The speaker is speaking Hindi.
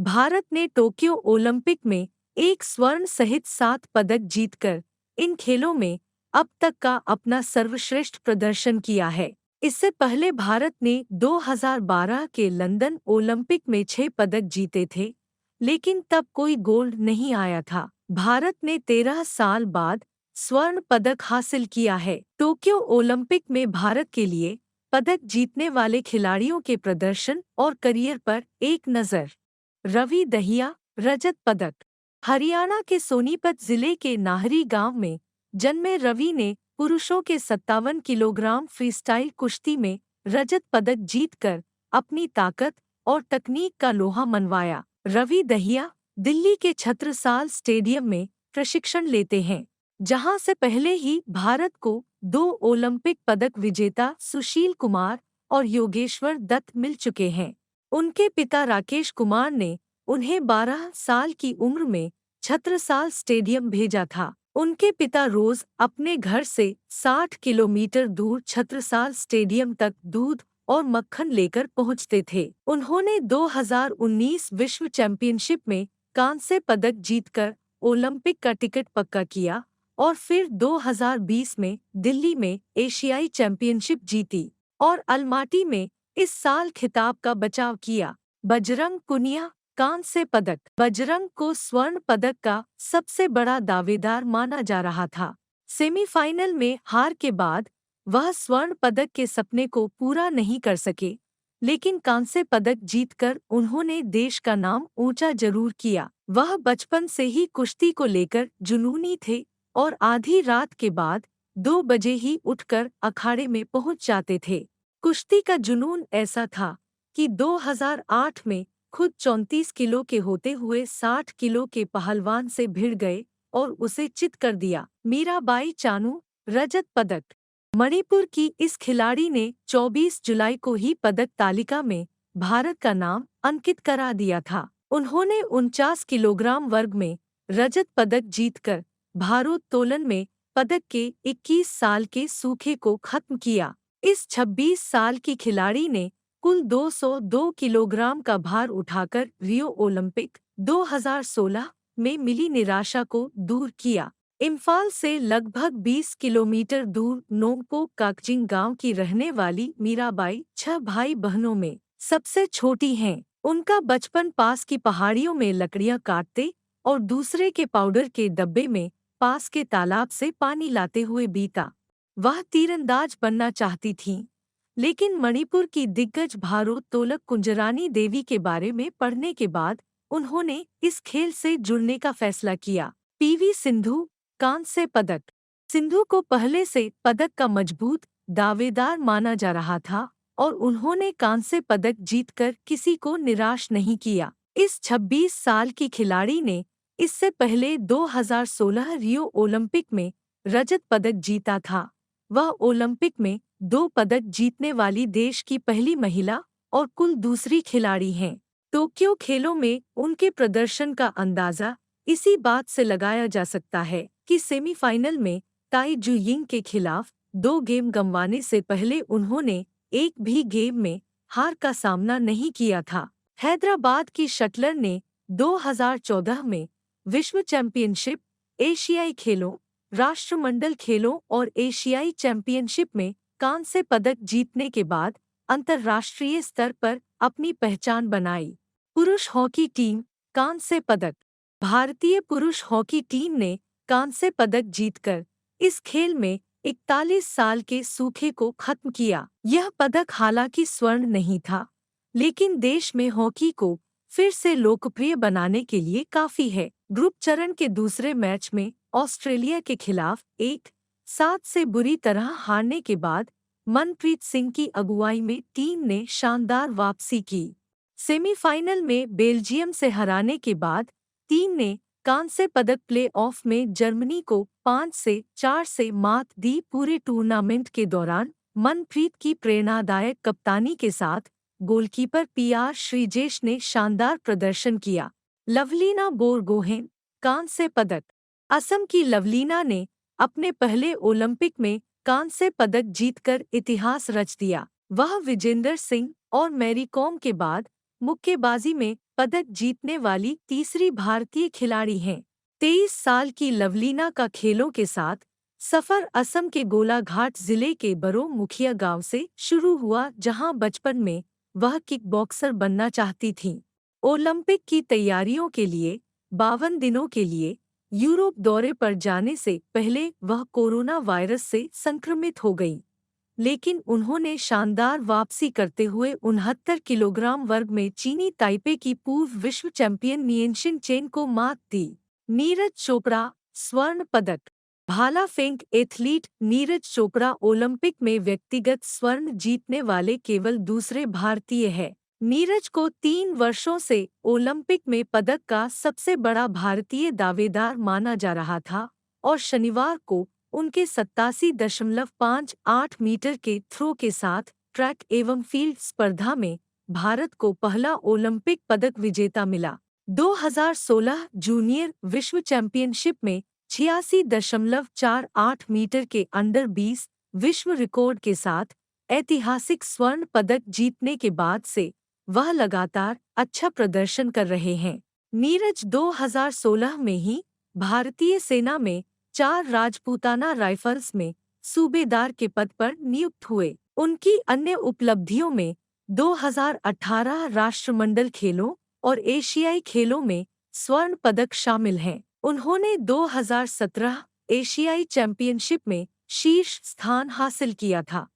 भारत ने टोक्यो ओलंपिक में एक स्वर्ण सहित 7 पदक जीतकर इन खेलों में अब तक का अपना सर्वश्रेष्ठ प्रदर्शन किया है। इससे पहले भारत ने 2012 के लंदन ओलंपिक में 6 पदक जीते थे, लेकिन तब कोई गोल्ड नहीं आया था। भारत ने 13 साल बाद स्वर्ण पदक हासिल किया है। टोक्यो ओलंपिक में भारत के लिए पदक जीतने वाले खिलाड़ियों के प्रदर्शन और करियर पर एक नज़र। रवि दहिया, रजत पदक। हरियाणा के सोनीपत जिले के नाहरी गांव में जन्मे रवि ने पुरुषों के 57 किलोग्राम फ्रीस्टाइल कुश्ती में रजत पदक जीतकर अपनी ताकत और तकनीक का लोहा मनवाया। रवि दहिया दिल्ली के छत्रसाल स्टेडियम में प्रशिक्षण लेते हैं, जहां से पहले ही भारत को 2 ओलंपिक पदक विजेता सुशील कुमार और योगेश्वर दत्त मिल चुके हैं। उनके पिता राकेश कुमार ने उन्हें 12 साल की उम्र में छत्रसाल स्टेडियम भेजा था। उनके पिता रोज अपने घर से 60 किलोमीटर दूर छत्रसाल स्टेडियम तक दूध और मक्खन लेकर पहुंचते थे। उन्होंने 2019 विश्व चैंपियनशिप में कांस्य पदक जीतकर ओलंपिक का टिकट पक्का किया और फिर 2020 में दिल्ली में एशियाई चैंपियनशिप जीती और अलमाटी में इस साल खिताब का बचाव किया। बजरंग पुनिया, कांस्य पदक। बजरंग को स्वर्ण पदक का सबसे बड़ा दावेदार माना जा रहा था। सेमीफाइनल में हार के बाद वह स्वर्ण पदक के सपने को पूरा नहीं कर सके, लेकिन कांस्य पदक जीतकर उन्होंने देश का नाम ऊंचा जरूर किया। वह बचपन से ही कुश्ती को लेकर जुनूनी थे और आधी रात के बाद 2 बजे ही उठकर अखाड़े में पहुंच जाते थे। कुश्ती का जुनून ऐसा था कि 2008 में खुद 34 किलो के होते हुए 60 किलो के पहलवान से भिड़ गए और उसे चित कर दिया। मीराबाई चानू, रजत पदक। मणिपुर की इस खिलाड़ी ने 24 जुलाई को ही पदक तालिका में भारत का नाम अंकित करा दिया था। उन्होंने 49 किलोग्राम वर्ग में रजत पदक जीतकर भारोत्तोलन में पदक के 21 साल के सूखे को खत्म किया। इस 26 साल की खिलाड़ी ने कुल 202 किलोग्राम का भार उठाकर रियो ओलंपिक 2016 में मिली निराशा को दूर किया। इम्फाल से लगभग 20 किलोमीटर दूर नोंगपोक काकजिंग गांव की रहने वाली मीराबाई 6 भाई बहनों में सबसे छोटी हैं। उनका बचपन पास की पहाड़ियों में लकड़ियां काटते और दूसरे के पाउडर के डब्बे में पास के तालाब से पानी लाते हुए बीता। वह तीरंदाज बनना चाहती थीं, लेकिन मणिपुर की दिग्गज भारोत्तोलक कुंजरानी देवी के बारे में पढ़ने के बाद उन्होंने इस खेल से जुड़ने का फैसला किया। पीवी सिंधु, कांस्य पदक। सिंधु को पहले से पदक का मजबूत दावेदार माना जा रहा था और उन्होंने कांस्य पदक जीतकर किसी को निराश नहीं किया। इस 26 साल की खिलाड़ी ने इससे पहले 2016 रियो ओलंपिक में रजत पदक जीता था। वह ओलंपिक में 2 पदक जीतने वाली देश की पहली महिला और कुल दूसरी खिलाड़ी हैं। टोक्यो खेलों में उनके प्रदर्शन का अंदाजा इसी बात से लगाया जा सकता है कि सेमीफाइनल में ताई जू यिंग के खिलाफ 2 गेम गंवाने से पहले उन्होंने एक भी गेम में हार का सामना नहीं किया था। हैदराबाद की शटलर ने 2014 में विश्व चैंपियनशिप, एशियाई खेलों, राष्ट्रमंडल खेलों और एशियाई चैंपियनशिप में कांस्य पदक जीतने के बाद अंतर्राष्ट्रीय स्तर पर अपनी पहचान बनाई। पुरुष हॉकी टीम, कांस्य पदक। भारतीय पुरुष हॉकी टीम ने कांस्य पदक जीतकर इस खेल में 41 साल के सूखे को खत्म किया। यह पदक हालांकि स्वर्ण नहीं था, लेकिन देश में हॉकी को फिर से लोकप्रिय बनाने के लिए काफी है। ग्रुप चरण के दूसरे मैच में ऑस्ट्रेलिया के खिलाफ 1-7 से बुरी तरह हारने के बाद मनप्रीत सिंह की अगुवाई में टीम ने शानदार वापसी की। सेमीफाइनल में बेल्जियम से हराने के बाद टीम ने कांस्य पदक प्ले-ऑफ में जर्मनी को 5-4 से मात दी। पूरे टूर्नामेंट के दौरान मनप्रीत की प्रेरणादायक कप्तानी के साथ गोलकीपर पीआर श्रीजेश ने शानदार प्रदर्शन किया। लवलीना बोरगोहेन, कांस्य पदक। असम की लवलीना ने अपने पहले ओलंपिक में कांस्य पदक जीतकर इतिहास रच दिया। वह विजेंदर सिंह और मैरी कॉम के बाद मुक्केबाजी में पदक जीतने वाली तीसरी भारतीय खिलाड़ी हैं। 23 साल की लवलीना का खेलों के साथ सफ़र असम के गोलाघाट जिले के बरो मुखिया गांव से शुरू हुआ, जहां बचपन में वह किक बॉक्सर बनना चाहती थीं। ओलंपिक की तैयारियों के लिए 52 दिनों के लिए यूरोप दौरे पर जाने से पहले वह कोरोना वायरस से संक्रमित हो गईं। लेकिन उन्होंने शानदार वापसी करते हुए 69 किलोग्राम वर्ग में चीनी ताइपे की पूर्व विश्व चैंपियन नियंशिन चेन को मात दी। नीरज चोपड़ा स्वर्ण पदक। भाला फेंक एथलीट नीरज चोपड़ा ओलंपिक में व्यक्तिगत स्वर्ण जीतने वाले केवल दूसरे भारतीय हैं। नीरज को 3 वर्षों से ओलंपिक में पदक का सबसे बड़ा भारतीय दावेदार माना जा रहा था और शनिवार को उनके 87.58 मीटर के थ्रो के साथ ट्रैक एवं फील्ड स्पर्धा में भारत को पहला ओलंपिक पदक विजेता मिला। 2016 जूनियर विश्व चैंपियनशिप में 86.48 मीटर के अंडर 20 विश्व रिकॉर्ड के साथ ऐतिहासिक स्वर्ण पदक जीतने के बाद से वह लगातार अच्छा प्रदर्शन कर रहे हैं। नीरज 2016 में ही भारतीय सेना में 4 राजपूताना राइफल्स में सूबेदार के पद पर नियुक्त हुए। उनकी अन्य उपलब्धियों में 2018 राष्ट्रमंडल खेलों और एशियाई खेलों में स्वर्ण पदक शामिल हैं। उन्होंने 2017 एशियाई चैंपियनशिप में शीर्ष स्थान हासिल किया था।